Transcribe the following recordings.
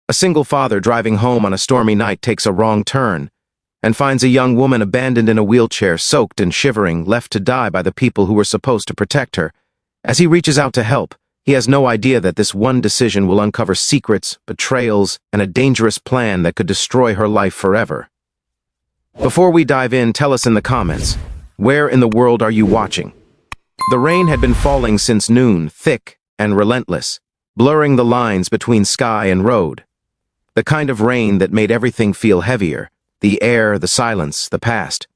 A single father driving home on a stormy night takes a wrong turn and finds a young woman abandoned in a wheelchair, soaked and shivering, left to die by the people who were supposed to protect her. As he reaches out to help, he has no idea that this one decision will uncover secrets, betrayals, and a dangerous plan that could destroy her life forever. Before we dive in, tell us in the comments, where in the world are you watching? The rain had been falling since noon, thick and relentless, blurring the lines between sky and road. The kind of rain that made everything feel heavier, the air, the silence, the past.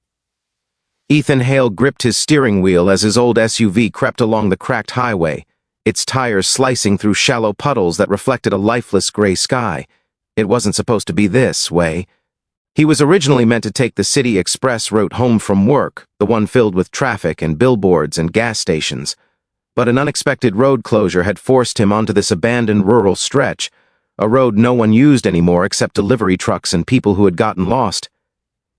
Ethan Hale gripped his steering wheel as his old SUV crept along the cracked highway, its tires slicing through shallow puddles that reflected a lifeless gray sky. It wasn't supposed to be this way. He was originally meant to take the City Express route home from work, the one filled with traffic and billboards and gas stations. But an unexpected road closure had forced him onto this abandoned rural stretch, a road no one used anymore except delivery trucks and people who had gotten lost.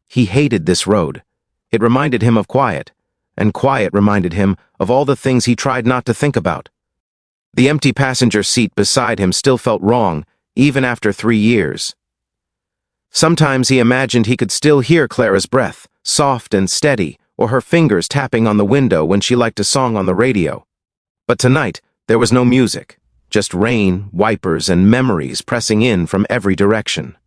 He hated this road. It reminded him of quiet, and quiet reminded him of all the things he tried not to think about. The empty passenger seat beside him still felt wrong, even after 3 years. Sometimes he imagined he could still hear Clara's breath, soft and steady, or her fingers tapping on the window when she liked a song on the radio. But tonight, there was no music, just rain, wipers, and memories pressing in from every direction.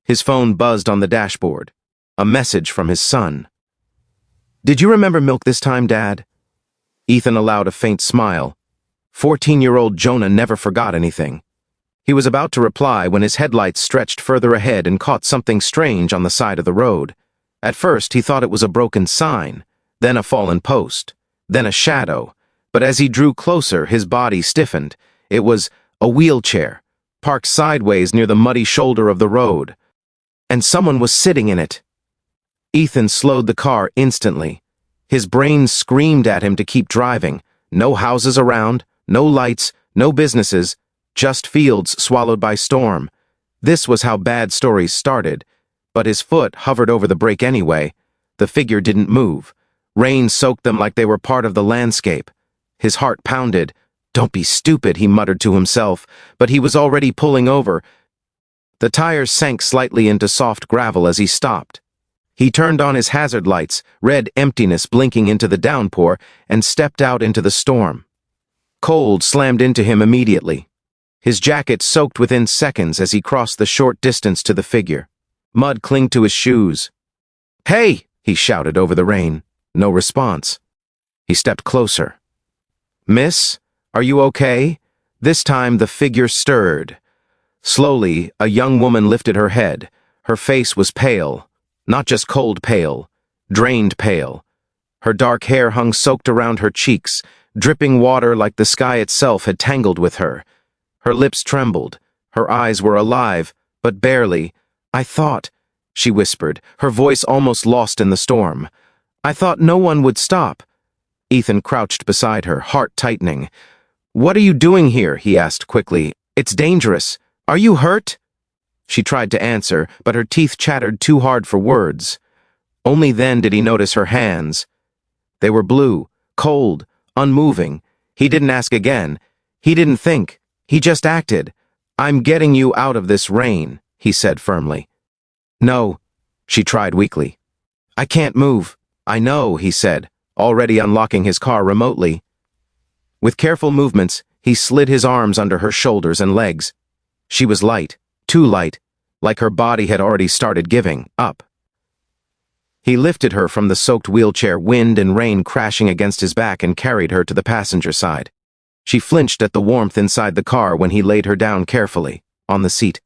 His phone buzzed on the dashboard. A message from his son. "Did you remember milk this time, Dad?" Ethan allowed a faint smile. 14-year-old Jonah never forgot anything. He was about to reply when his headlights stretched further ahead and caught something strange on the side of the road. At first, he thought it was a broken sign, then a fallen post, then a shadow. But as he drew closer, his body stiffened. It was a wheelchair, parked sideways near the muddy shoulder of the road. And someone was sitting in it. Ethan slowed the car instantly. His brain screamed at him to keep driving. No houses around, no lights, no businesses, just fields swallowed by storm. This was how bad stories started. But his foot hovered over the brake anyway. The figure didn't move. Rain soaked them like they were part of the landscape. His heart pounded. "Don't be stupid," he muttered to himself, but he was already pulling over. The tires sank slightly into soft gravel as he stopped. He turned on his hazard lights, red emptiness blinking into the downpour, and stepped out into the storm. Cold slammed into him immediately. His jacket soaked within seconds as he crossed the short distance to the figure. Mud clinged to his shoes. "Hey!" he shouted over the rain. No response. He stepped closer. "Miss, are you okay?" This time the figure stirred. Slowly, a young woman lifted her head. Her face was pale. Not just cold pale, drained pale. Her dark hair hung soaked around her cheeks, dripping water like the sky itself had tangled with her. Her lips trembled. Her eyes were alive, but barely. "I thought," she whispered, her voice almost lost in the storm. "I thought no one would stop." Ethan crouched beside her, heart tightening. "What are you doing here?" he asked quickly. "It's dangerous. Are you hurt?" She tried to answer, but her teeth chattered too hard for words. Only then did he notice her hands. They were blue, cold, unmoving. He didn't ask again. He didn't think. He just acted. "I'm getting you out of this rain," he said firmly. "No," she tried weakly. "I can't move." "I know," he said, already unlocking his car remotely. With careful movements, he slid his arms under her shoulders and legs. She was light, too light, like her body had already started giving up. He lifted her from the soaked wheelchair, wind and rain crashing against his back, and carried her to the passenger side. She flinched at the warmth inside the car when he laid her down carefully, on the seat.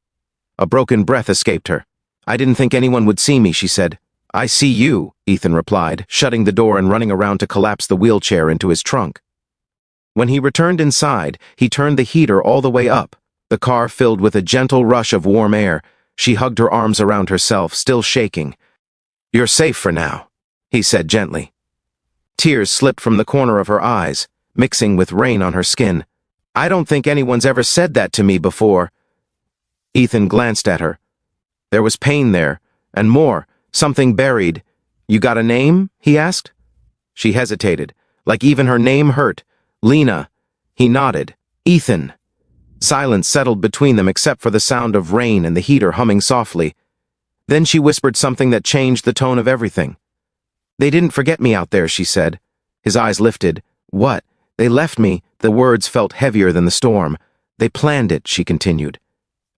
A broken breath escaped her. "I didn't think anyone would see me," she said. "I see you," Ethan replied, shutting the door and running around to collapse the wheelchair into his trunk. When he returned inside, he turned the heater all the way up, the car filled with a gentle rush of warm air. She hugged her arms around herself, still shaking. "You're safe for now," he said gently. Tears slipped from the corner of her eyes, mixing with rain on her skin. "I don't think anyone's ever said that to me before." Ethan glanced at her. There was pain there, and more, something buried. "You got a name?" he asked. She hesitated, like even her name hurt. "Lena." He nodded. "Ethan." Silence settled between them except for the sound of rain and the heater humming softly. Then she whispered something that changed the tone of everything. "They didn't forget me out there," she said. His eyes lifted. "What? They left me." The words felt heavier than the storm. "They planned it," she continued.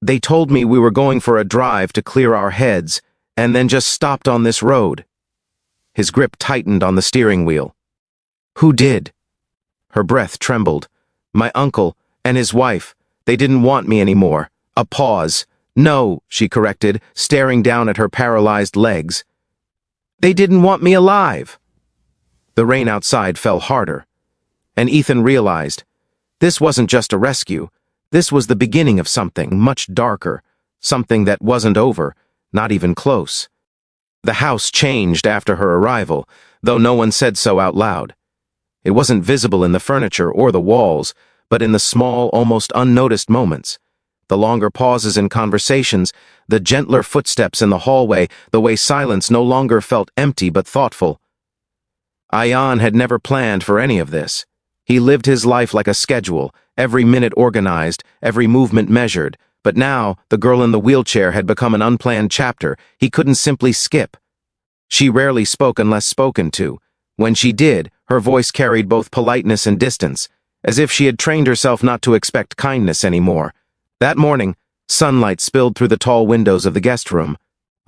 "They told me we were going for a drive to clear our heads, and then just stopped on this road." His grip tightened on the steering wheel. "Who did?" Her breath trembled. "My uncle and his wife. They didn't want me anymore." A pause. "No," she corrected, staring down at her paralyzed legs. "They didn't want me alive." The rain outside fell harder, and Ethan realized this wasn't just a rescue. This was the beginning of something much darker, something that wasn't over, not even close. The house changed after her arrival, though no one said so out loud. It wasn't visible in the furniture or the walls, but in the small, almost unnoticed moments. The longer pauses in conversations, the gentler footsteps in the hallway, the way silence no longer felt empty but thoughtful. Ayan had never planned for any of this. He lived his life like a schedule, every minute organized, every movement measured, but now the girl in the wheelchair had become an unplanned chapter he couldn't simply skip. She rarely spoke unless spoken to. When she did, her voice carried both politeness and distance, as if she had trained herself not to expect kindness anymore. That morning, sunlight spilled through the tall windows of the guest room.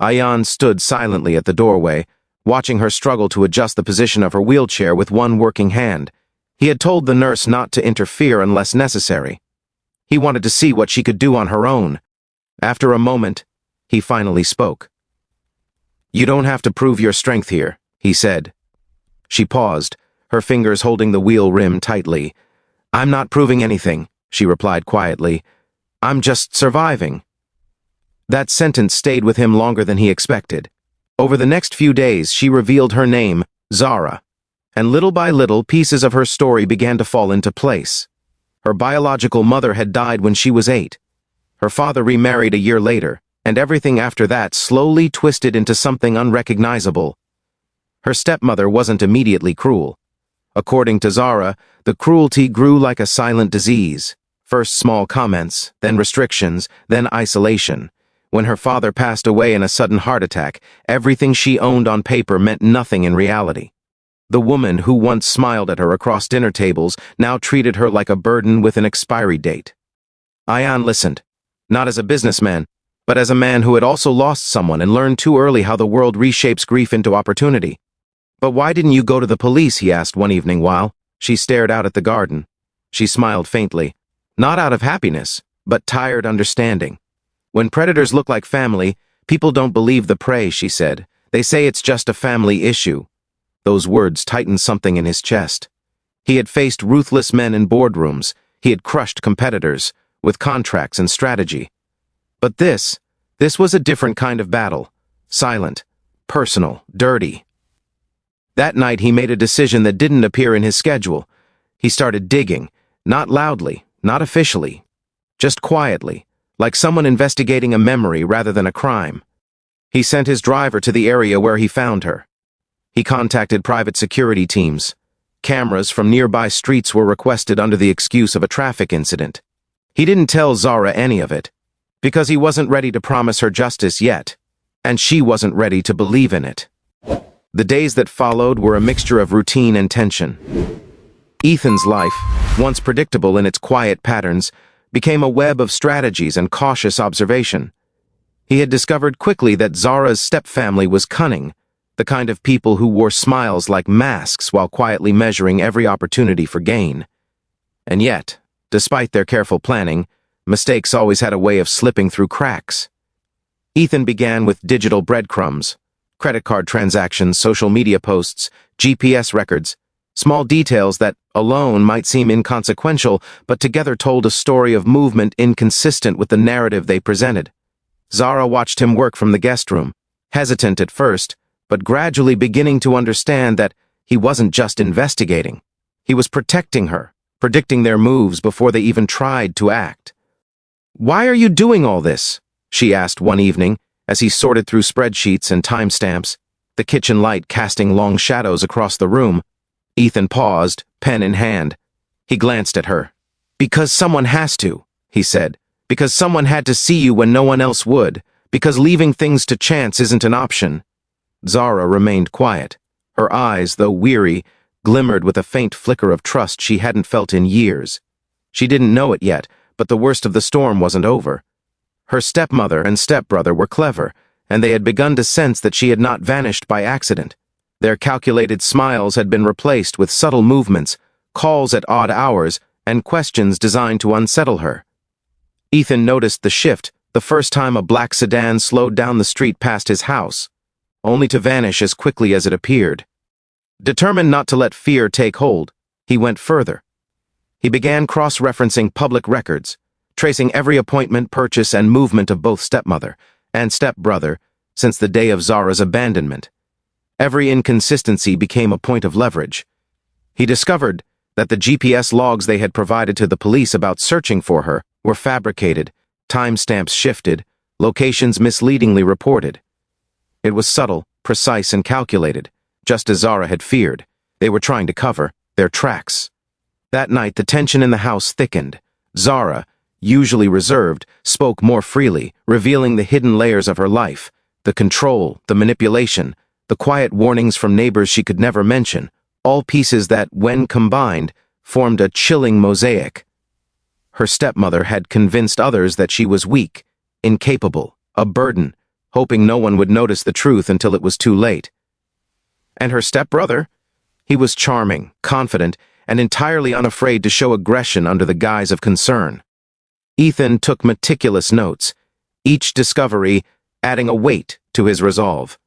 Ayan stood silently at the doorway, watching her struggle to adjust the position of her wheelchair with one working hand. He had told the nurse not to interfere unless necessary. He wanted to see what she could do on her own. After a moment, he finally spoke. "You don't have to prove your strength here," he said. She paused, her fingers holding the wheel rim tightly. "I'm not proving anything," she replied quietly. "I'm just surviving." That sentence stayed with him longer than he expected. Over the next few days, she revealed her name, Zara, and little by little, pieces of her story began to fall into place. Her biological mother had died when she was 8. Her father remarried a year later, and everything after that slowly twisted into something unrecognizable. Her stepmother wasn't immediately cruel. According to Zara, the cruelty grew like a silent disease. First small comments, then restrictions, then isolation. When her father passed away in a sudden heart attack, everything she owned on paper meant nothing in reality. The woman who once smiled at her across dinner tables now treated her like a burden with an expiry date. Ayan listened, not as a businessman, but as a man who had also lost someone and learned too early how the world reshapes grief into opportunity. "But why didn't you go to the police?" he asked one evening while she stared out at the garden. She smiled faintly. Not out of happiness, but tired understanding. "When predators look like family, people don't believe the prey," she said. "They say it's just a family issue." Those words tightened something in his chest. He had faced ruthless men in boardrooms. He had crushed competitors, with contracts and strategy. But this was a different kind of battle. Silent, personal, dirty. That night he made a decision that didn't appear in his schedule. He started digging, not loudly, not officially, just quietly, like someone investigating a memory rather than a crime. He sent his driver to the area where he found her. He contacted private security teams. Cameras from nearby streets were requested under the excuse of a traffic incident. He didn't tell Zara any of it, because he wasn't ready to promise her justice yet, and she wasn't ready to believe in it. The days that followed were a mixture of routine and tension. Ethan's life, once predictable in its quiet patterns, became a web of strategies and cautious observation. He had discovered quickly that Zara's stepfamily was cunning, the kind of people who wore smiles like masks while quietly measuring every opportunity for gain. And yet, despite their careful planning, mistakes always had a way of slipping through cracks. Ethan began with digital breadcrumbs, credit card transactions, social media posts, GPS records, small details that, alone, might seem inconsequential, but together told a story of movement inconsistent with the narrative they presented. Zara watched him work from the guest room, hesitant at first, but gradually beginning to understand that he wasn't just investigating. He was protecting her, predicting their moves before they even tried to act. "Why are you doing all this?" she asked one evening, as he sorted through spreadsheets and timestamps, the kitchen light casting long shadows across the room. Ethan paused, pen in hand. He glanced at her. "Because someone has to," he said, because someone had to see you when no one else would, because leaving things to chance isn't an option. Zara remained quiet. Her eyes, though weary, glimmered with a faint flicker of trust she hadn't felt in years. She didn't know it yet, but the worst of the storm wasn't over. Her stepmother and stepbrother were clever, and they had begun to sense that she had not vanished by accident. Their calculated smiles had been replaced with subtle movements, calls at odd hours, and questions designed to unsettle her. Ethan noticed the shift the first time a black sedan slowed down the street past his house, only to vanish as quickly as it appeared. Determined not to let fear take hold, he went further. He began cross-referencing public records, tracing every appointment, purchase, and movement of both stepmother and stepbrother since the day of Zara's abandonment. Every inconsistency became a point of leverage. He discovered that the GPS logs they had provided to the police about searching for her were fabricated, timestamps shifted, locations misleadingly reported. It was subtle, precise, and calculated, just as Zara had feared. They were trying to cover their tracks. That night, the tension in the house thickened. Zara, usually reserved, spoke more freely, revealing the hidden layers of her life, the control, the manipulation, the quiet warnings from neighbors she could never mention, all pieces that, when combined, formed a chilling mosaic. Her stepmother had convinced others that she was weak, incapable, a burden, hoping no one would notice the truth until it was too late. And her stepbrother? He was charming, confident, and entirely unafraid to show aggression under the guise of concern. Ethan took meticulous notes, each discovery adding a weight to his resolve.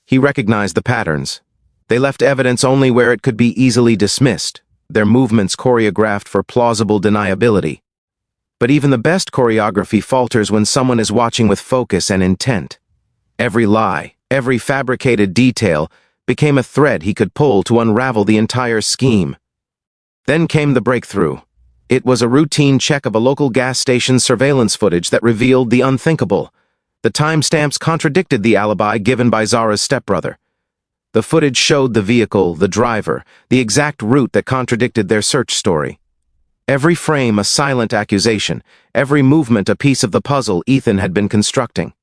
He recognized the patterns. They left evidence only where it could be easily dismissed, their movements choreographed for plausible deniability. But even the best choreography falters when someone is watching with focus and intent. Every lie, every fabricated detail became a thread he could pull to unravel the entire scheme. Then came the breakthrough. It was a routine check of a local gas station's surveillance footage that revealed the unthinkable. The timestamps contradicted the alibi given by Zara's stepbrother. The footage showed the vehicle, the driver, the exact route that contradicted their search story. Every frame a silent accusation, every movement a piece of the puzzle Ethan had been constructing.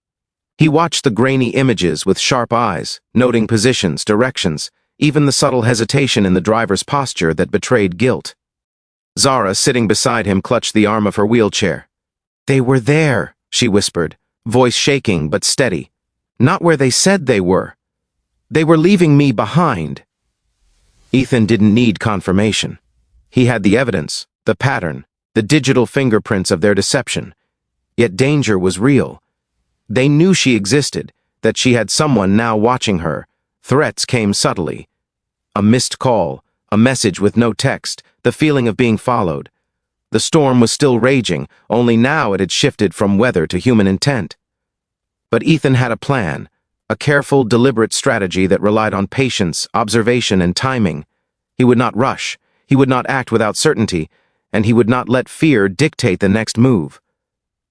He watched the grainy images with sharp eyes, noting positions, directions, even the subtle hesitation in the driver's posture that betrayed guilt. Zara, sitting beside him, clutched the arm of her wheelchair. "They were there," she whispered, voice shaking but steady. "Not where they said they were. They were leaving me behind." Ethan didn't need confirmation. He had the evidence, the pattern, the digital fingerprints of their deception. Yet danger was real. They knew she existed, that she had someone now watching her. Threats came subtly. A missed call, a message with no text, the feeling of being followed. The storm was still raging, only now it had shifted from weather to human intent. But Ethan had a plan, a careful, deliberate strategy that relied on patience, observation, and timing. He would not rush, he would not act without certainty, and he would not let fear dictate the next move.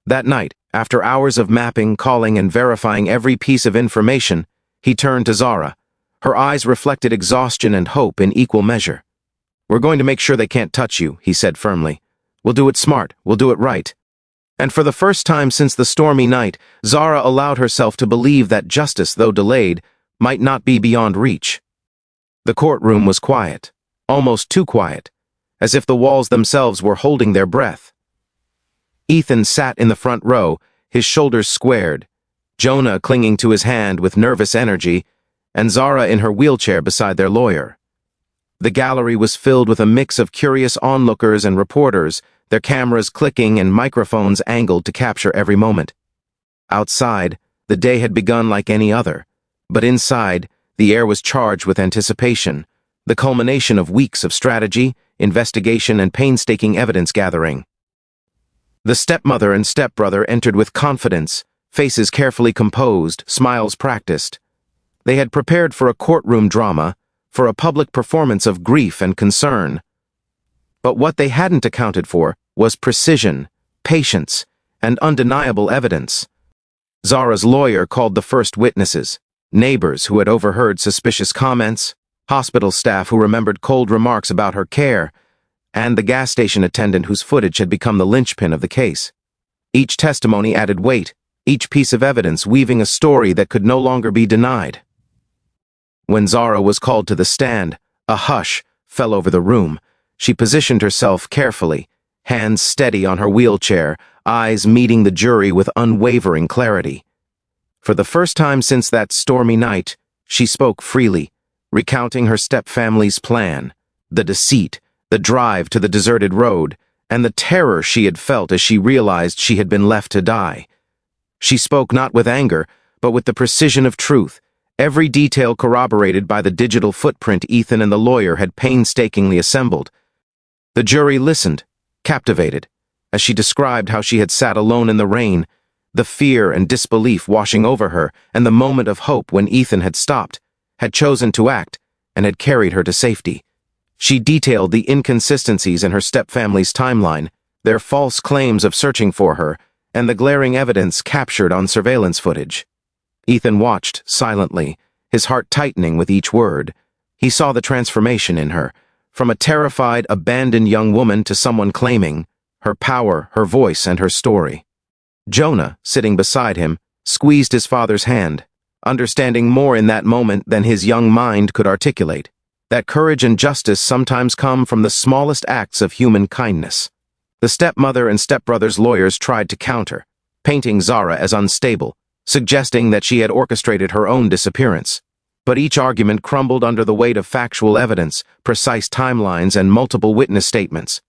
That night, after hours of mapping, calling, and verifying every piece of information, he turned to Zara. Her eyes reflected exhaustion and hope in equal measure. "We're going to make sure they can't touch you," he said firmly. "We'll do it smart, we'll do it right." And for the first time since the stormy night, Zara allowed herself to believe that justice, though delayed, might not be beyond reach. The courtroom was quiet, almost too quiet, as if the walls themselves were holding their breath. Ethan sat in the front row, his shoulders squared, Jonah clinging to his hand with nervous energy, and Zara in her wheelchair beside their lawyer. The gallery was filled with a mix of curious onlookers and reporters, their cameras clicking and microphones angled to capture every moment. Outside, the day had begun like any other, but inside, the air was charged with anticipation, the culmination of weeks of strategy, investigation, and painstaking evidence gathering. The stepmother and stepbrother entered with confidence, faces carefully composed, smiles practiced. They had prepared for a courtroom drama, for a public performance of grief and concern. But what they hadn't accounted for was precision, patience, and undeniable evidence. Zara's lawyer called the first witnesses, neighbors who had overheard suspicious comments, hospital staff who remembered cold remarks about her care, and the gas station attendant whose footage had become the linchpin of the case. Each testimony added weight, each piece of evidence weaving a story that could no longer be denied. When Zara was called to the stand, a hush fell over the room. She positioned herself carefully, hands steady on her wheelchair, eyes meeting the jury with unwavering clarity. For the first time since that stormy night, she spoke freely, recounting her stepfamily's plan, the deceit, the drive to the deserted road, and the terror she had felt as she realized she had been left to die. She spoke not with anger, but with the precision of truth, every detail corroborated by the digital footprint Ethan and the lawyer had painstakingly assembled. The jury listened, captivated, as she described how she had sat alone in the rain, the fear and disbelief washing over her, and the moment of hope when Ethan had stopped, had chosen to act, and had carried her to safety. She detailed the inconsistencies in her stepfamily's timeline, their false claims of searching for her, and the glaring evidence captured on surveillance footage. Ethan watched silently, his heart tightening with each word. He saw the transformation in her, from a terrified, abandoned young woman to someone claiming her power, her voice, and her story. Jonah, sitting beside him, squeezed his father's hand, understanding more in that moment than his young mind could articulate, that courage and justice sometimes come from the smallest acts of human kindness. The stepmother and stepbrother's lawyers tried to counter, painting Zara as unstable, suggesting that she had orchestrated her own disappearance. But each argument crumbled under the weight of factual evidence, precise timelines, and multiple witness statements.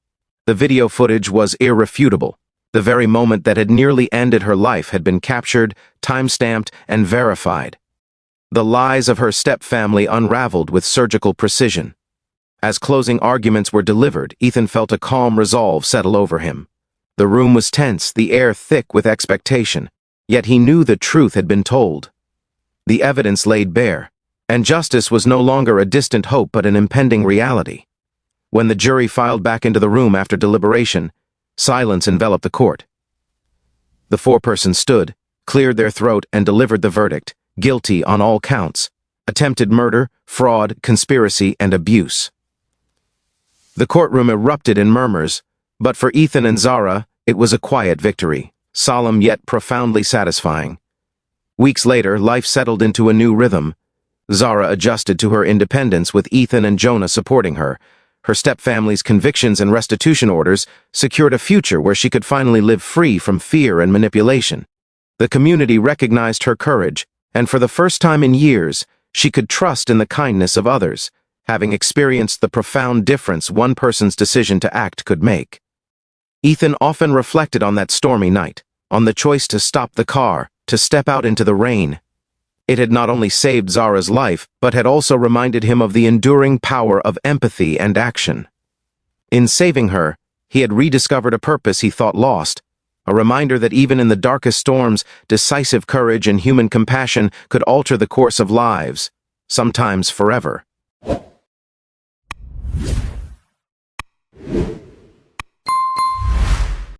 The video footage was irrefutable. The very moment that had nearly ended her life had been captured, time-stamped, and verified. The lies of her stepfamily unraveled with surgical precision. As closing arguments were delivered, Ethan felt a calm resolve settle over him. The room was tense, the air thick with expectation, yet he knew the truth had been told. The evidence laid bare, and justice was no longer a distant hope but an impending reality. When the jury filed back into the room after deliberation, silence enveloped the court. The foreperson stood, cleared their throat, and delivered the verdict, guilty on all counts: attempted murder, fraud, conspiracy, and abuse. The courtroom erupted in murmurs, but for Ethan and Zara, it was a quiet victory, solemn yet profoundly satisfying. Weeks later, life settled into a new rhythm. Zara adjusted to her independence with Ethan and Jonah supporting her. Her stepfamily's convictions and restitution orders secured a future where she could finally live free from fear and manipulation. The community recognized her courage, and for the first time in years, she could trust in the kindness of others, having experienced the profound difference one person's decision to act could make. Ethan often reflected on that stormy night, on the choice to stop the car, to step out into the rain. It had not only saved Zara's life, but had also reminded him of the enduring power of empathy and action. In saving her, he had rediscovered a purpose he thought lost, a reminder that even in the darkest storms, decisive courage and human compassion could alter the course of lives, sometimes forever.